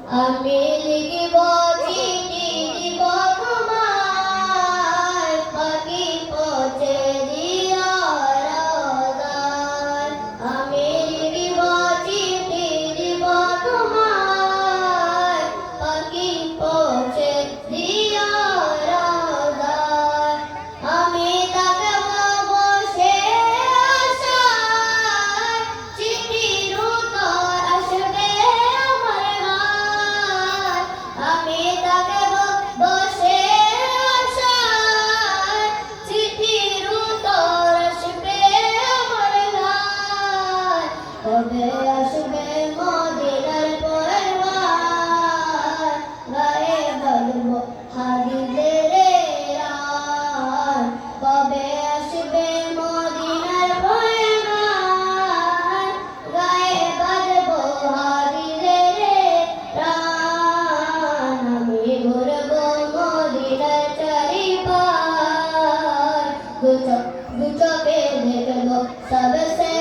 আমি লিখিব চিঠি দিব তোমায়, পাখি পৌঁছে দিও রোজায়। আমি লিখিব চিঠি দিব তোমায়, পাখি পৌঁছে দিও রোজায়। আমি থাকব বসে আশায়, চিঠির উত্তর আসবে আমার হায়। আমি থাকব বসে আশায়, চিঠির উত্তর আসবে আমার হায়। কবে আসবে মদিনার পরওয়ার, গায়ে বলবো হাদিদের রায়। কবে আসবে মদিনার পরওয়ার, গায়ে বলবো হাদিদের রায়। আমি ঘুরবো মদিনার চারিপাশ, দু চোখে দেখবো সবসে